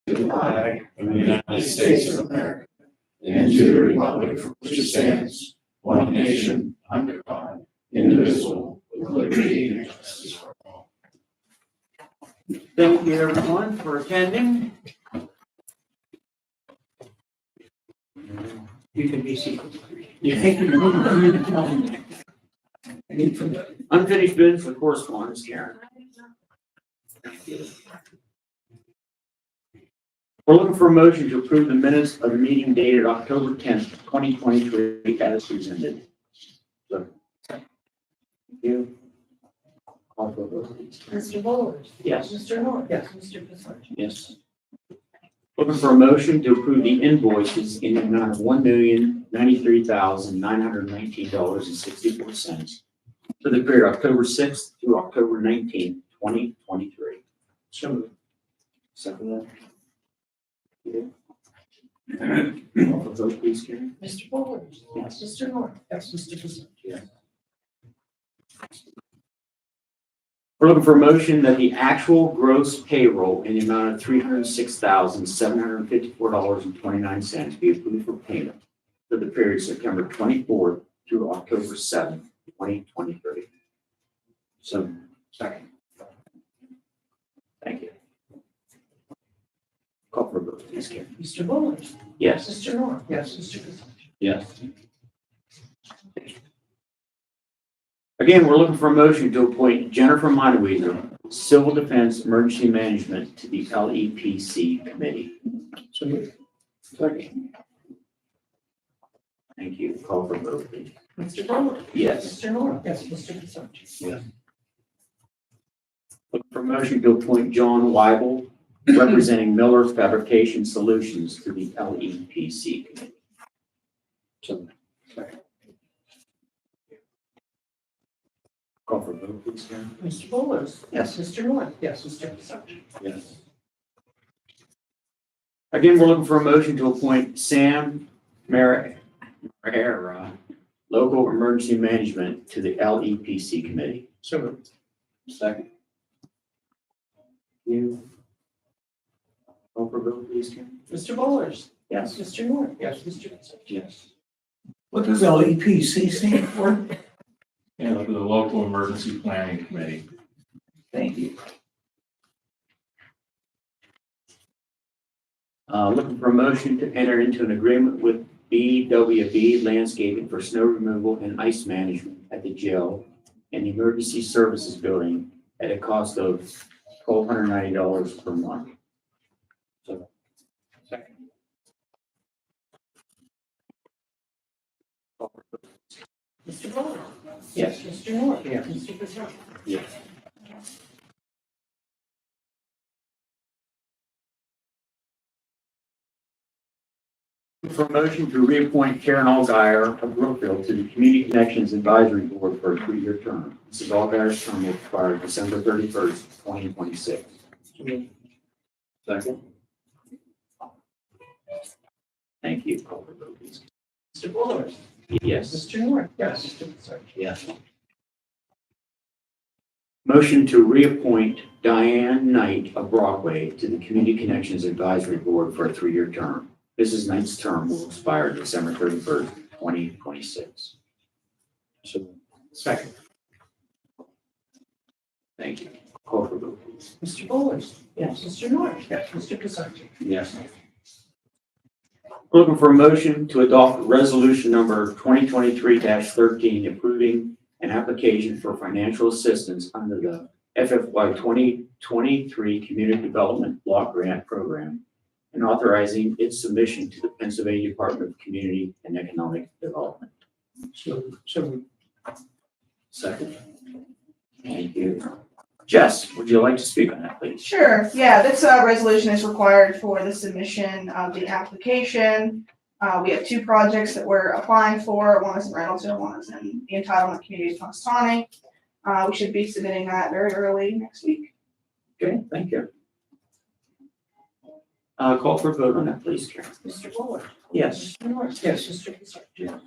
to the flag of the United States of America and to the republic for which it stands, one nation, under God, indivisible, with liberty and justice for all. Thank you, everyone, for attending. You can be seated. Unfinished business for correspondence, Karen. We're looking for a motion to approve the minutes of the meeting dated October 10th, 2023 as presented. So, thank you. Call for a vote, please. Mr. Bowles? Yes. Mr. North? Yes. Mr. Pacich? Yes. Looking for a motion to approve the invoices in the amount of $1,093,919.64 for the period October 6th through October 19th, 2023. So moved. Second that. Call for vote, please, Karen. Mr. Bowles? Yes. Mr. North? Yes. Mr. Pacich? Yes. We're looking for a motion that the actual gross payroll in the amount of $306,754.29 be approved for payment for the period September 24th through October 7th, 2023. So, second. Thank you. Call for a vote, please, Karen. Mr. Bowles? Yes. Mr. North? Yes. Mr. Pacich? Yes. Again, we're looking for a motion to appoint Jennifer Monteweezer, Civil Defense Emergency Management, to the LEPC committee. So moved. Second. Thank you. Call for a vote, please. Mr. Bowles? Yes. Mr. North? Yes. Mr. Pacich? Yes. Looking for a motion to appoint John Weibel, representing Miller Fabrication Solutions, to the LEPC committee. So moved. Second. Call for a vote, please, Karen. Mr. Bowles? Yes. Mr. North? Yes. Mr. Pacich? Yes. Again, we're looking for a motion to appoint Sam Merritt, Local Emergency Management, to the LEPC committee. So moved. Second. You. Call for a vote, please, Karen. Mr. Bowles? Yes. Mr. North? Yes. Mr. Pacich? Yes. What does LEPC stand for? And the local emergency planning committee. Thank you. Looking for a motion to enter into an agreement with BWB Landscaping for snow removal and ice management at the jail and the emergency services building at a cost of $1,290 per month. So, second. Mr. Bowles? Yes. Mr. North? Yes. Mr. Pacich? Yes. For a motion to reappoint Karen Allgaier of Brookfield to the Community Connections Advisory Board for a 3-year term. Mrs. Allgaier's term will expire December 31st, 2026. Second. Thank you. Call for vote, please. Mr. Bowles? Yes. Mr. North? Yes. Mr. Pacich? Yes. Motion to reappoint Diane Knight of Broadway to the Community Connections Advisory Board for a 3-year term. Mrs. Knight's term will expire December 31st, 2026. So, second. Thank you. Call for vote, please. Mr. Bowles? Yes. Mr. North? Yes. Mr. Pacich? Yes. Looking for a motion to adopt resolution number 2023-13 approving an application for financial assistance under the FFY 2023 Community Development Block Grant Program and authorizing its submission to the Pennsylvania Department of Community and Economic Development. So second. Thank you. Jess, would you like to speak on that, please? Sure, yeah, this resolution is required for the submission of the application. We have 2 projects that we're applying for. One is in Reynoldsville, one is in the entitlement community of Punxsutawney. We should be submitting that very early next week. Okay, thank you. Call for a vote on that, please, Karen. Mr. Bowles? Yes. Mr. North? Yes. Mr. Pacich? Yeah.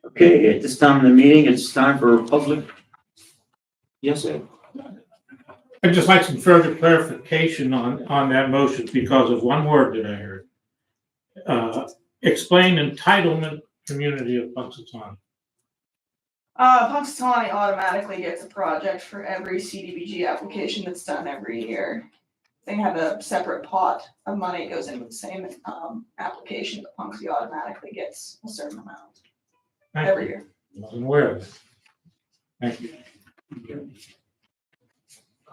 Okay, at this time in the meeting, it's time for public. Yes, Ed. I'd just like some further clarification on that motion because of one word that I heard. Explain entitlement community of Punxsutawney. Punxsutawney automatically gets a project for every CDBG application that's done every year. They have a separate pot of money that goes into the same, application, but Punxsutawney automatically gets a certain amount Thank every you. year. Wasn't aware of it. Thank you.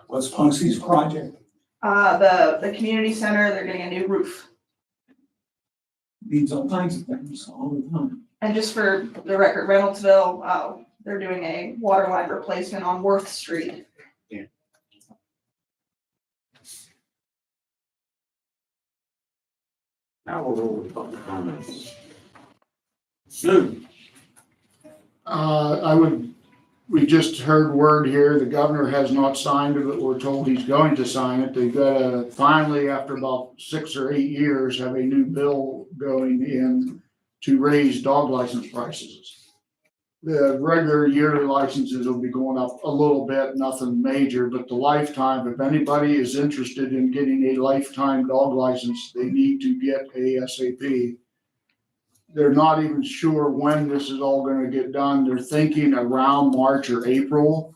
What's Punxsutawney's project? The community center, they're getting a new roof. Needs all kinds of things all the time. And just for the record, Reynoldsville, they're doing a water line replacement on Worth Street. Now we'll roll with public comments. Lou? We just heard word here, the governor has not signed it, but we're told he's going to sign it. They've got to finally, after about 6 or 8 years, have a new bill going in to raise dog license prices. The regular yearly licenses will be going up a little bit, nothing major, but the lifetime, if anybody is interested in getting a lifetime dog license, they need to get ASAP. They're not even sure when this is all gonna get done. They're thinking around March or April,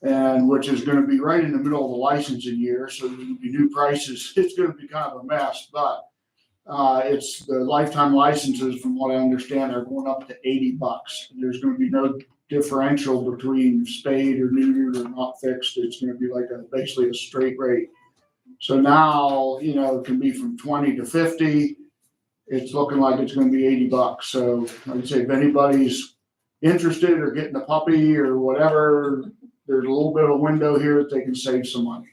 and which is gonna be right in the middle of the licensing year, so there'll be new prices. It's gonna be kind of a mess, but it's the lifetime licenses, from what I understand, are going up to $80. There's gonna be no differential between spayed or neutered or not fixed. It's gonna be like basically a straight rate. So now, it can be from 20 to 50. It's looking like it's gonna be $80. So like I say, if anybody's interested or getting a puppy or whatever, there's a little bit of a window here that they can save some money.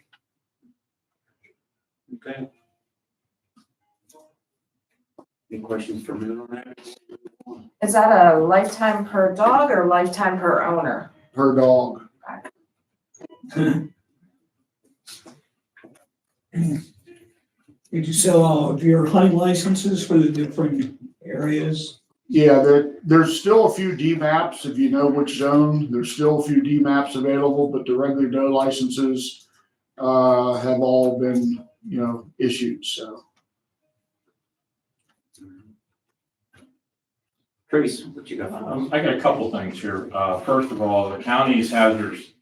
Okay. Any questions for me on that? Is that a lifetime per dog or lifetime per owner? Per dog. Did you sell all of your hunting licenses for the different areas? Yeah, there's still a few DMAPs, if you know which zone. There's still a few DMAPs available, but the regular doe licenses have all been, issued, so. Trace, what you got? I got a couple things here. First of all, the county's hazardous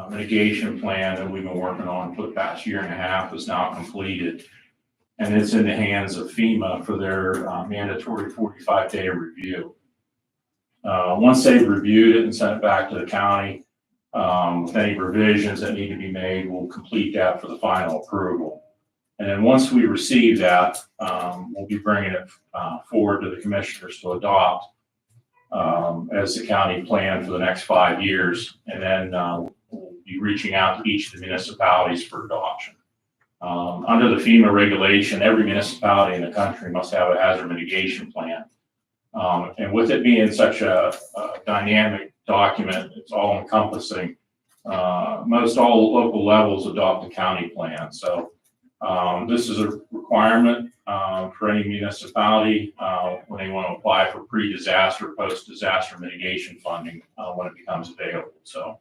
mitigation plan that we've been working on for the past year and a half is now completed. And it's in the hands of FEMA for their mandatory 45-day review. Once they've reviewed it and sent it back to the county, with any revisions that need to be made, we'll complete that for the final approval. And then once we receive that, we'll be bringing it forward to the commissioners to adopt as the county plan for the next 5 years. And then we'll be reaching out to each of the municipalities for adoption. Under the FEMA regulation, every municipality in the country must have a hazard mitigation plan. And with it being such a dynamic document, it's all encompassing. Most all local levels adopt a county plan. So this is a requirement for any municipality when they want to apply for pre-disaster, post-disaster mitigation funding when it becomes available. So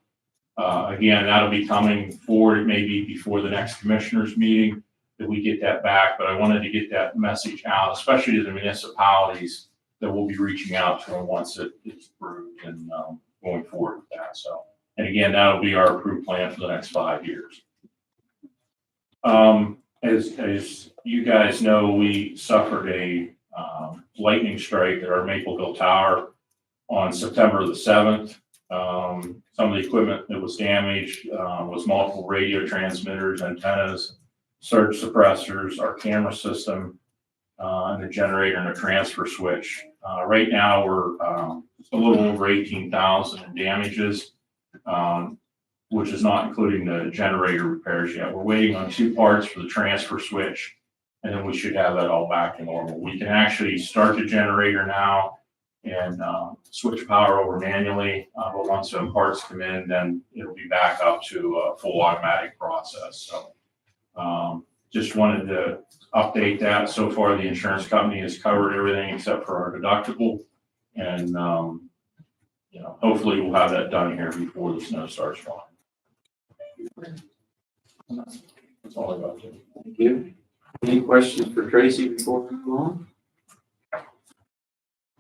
again, that'll be coming forward maybe before the next commissioners meeting that we get that back. But I wanted to get that message out, especially to the municipalities that we'll be reaching out to them once it is approved and going forward with that. So, and again, that'll be our approved plan for the next 5 years. As you guys know, we suffered a lightning strike at our Mapleville Tower on September the 7th. Some of the equipment that was damaged was multiple radio transmitters, antennas, surge suppressors, our camera system, and a generator and a transfer switch. Right now, we're a little over 18,000 in damages, which is not including the generator repairs yet. We're waiting on 2 parts for the transfer switch, and then we should have that all back to normal. We can actually start the generator now and switch power over manually, but once some parts come in, then it'll be back up to a full automatic process. So just wanted to update that. So far, the insurance company has covered everything except for our deductible, and hopefully we'll have that done here before the snow starts falling. That's all I got to. Thank you. Any questions for Tracy before we move on?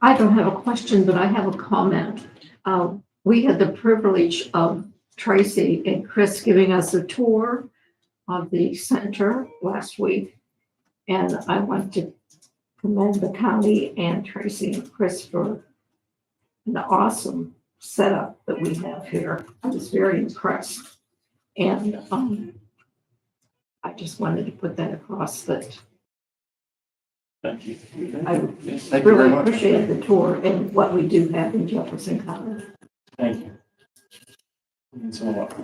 I don't have a question, but I have a comment. We had the privilege of Tracy and Chris giving us a tour of the center last week. And I want to commend the county and Tracy and Chris for the awesome setup that we have here. I was very impressed. And I just wanted to put that across that Thank you. I Thank you very really much. appreciate the tour and what we do have in Jefferson County. Thank you. It's a lot.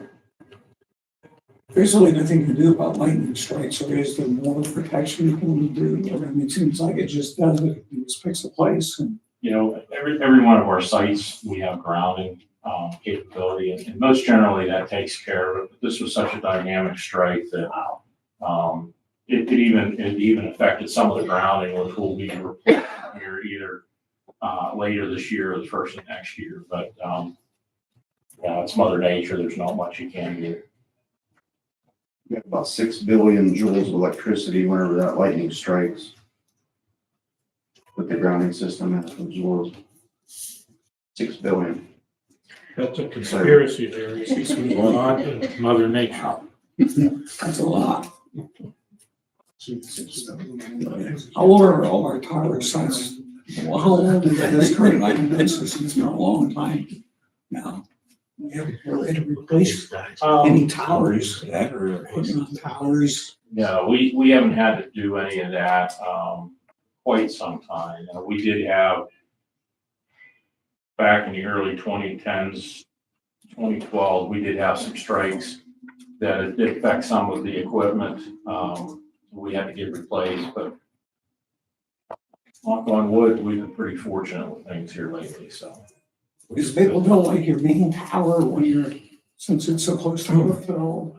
There's really nothing to do about lightning strikes, or is there more protection you can do? I mean, it seems like it just does it, it just picks a place and. You know, every one of our sites, we have grounding capability, and most generally that takes care of it. But this was such a dynamic strike that it even affected some of the grounding, which will be replaced here either later this year or the first of next year. But yeah, it's Mother Nature. There's not much you can do. We have about 6 billion joules of electricity whenever that lightning strikes. With the grounding system that absorbs 6 billion. That's a conspiracy theory. God and Mother Nature. That's a lot. How old are all our towers? That's, well, how old is this current lightning system? It's been a long time now. We haven't really had to replace any towers that are putting on towers. No, we haven't had to do any of that quite some time. We did have back in the early 2010s, 2012, we did have some strikes that it did affect some of the equipment. We had to get replaced, but knock on wood, we've been pretty fortunate with things here lately, so. Is Mapleville like your main tower when you're, since it's so close to Mapleville?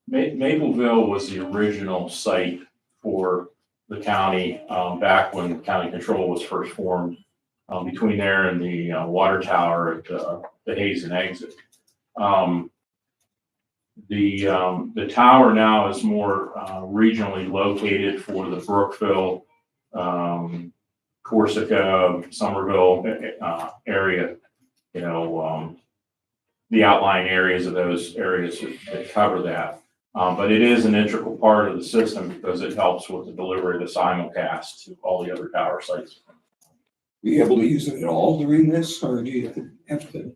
Mapleville was the original site for the county, back when county control was first formed, between there and the water tower at the Hazen exit. The tower now is more regionally located for the Brookville, Corsica, Somerville area. You know, the outlying areas of those areas that cover that. But it is an integral part of the system because it helps with the delivery of the simulcast to all the other tower sites. Are you able to use it at all during this, or do you have to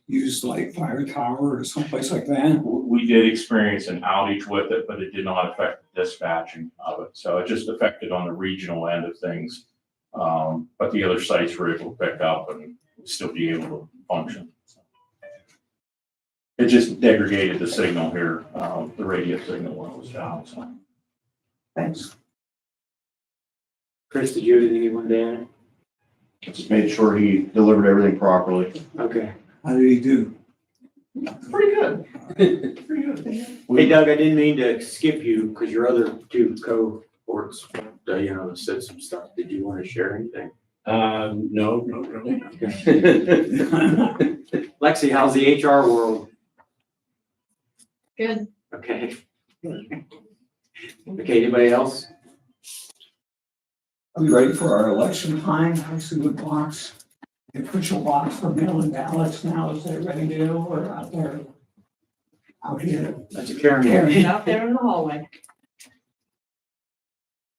use like Fire Tower or someplace like that? We did experience an outage with it, but it did not affect the dispatching of it. So it just affected on the regional end of things. But the other sites were able to pick up and still be able to function. It just degraded the signal here, the radio signal when it was down. So. Thanks. Chris, did you have anything you wanted to add? Just made sure he delivered everything properly. Okay. How did he do? Pretty good. Pretty good. Hey Doug, I didn't mean to skip you because your other two cohorts, said some stuff. Did you want to share anything? No, not really. Lexi, how's the HR world? Good. Okay. Okay, anybody else? Are we ready for our election time? I see the box, the official box for mail-in ballots now. Is that ready to go or out there? Out here? That's a Karen. Out there in the hallway.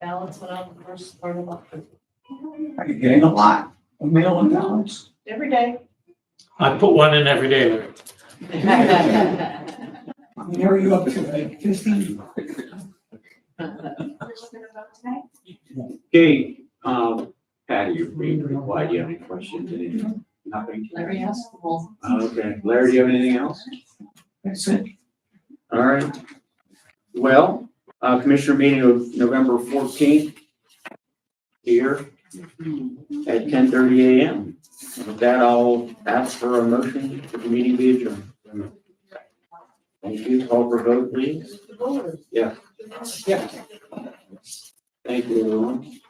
Ballots went out the first part of October. Are you getting a lot of mail-in ballots? Every day. I put one in every day, Larry. I mean, are you up to like 50? Okay, Patty, you're being pretty quiet. Do you have any questions? Anything? Nothing? Larry asked them all. Okay, Larry, do you have anything else? That's it. All right. Well, Commissioner meeting of November 14th here at 10:30 a.m. With that, I'll ask for a motion for the meeting be adjourned. Thank you. Call for vote, please. Yeah. Yeah. Thank you, everyone.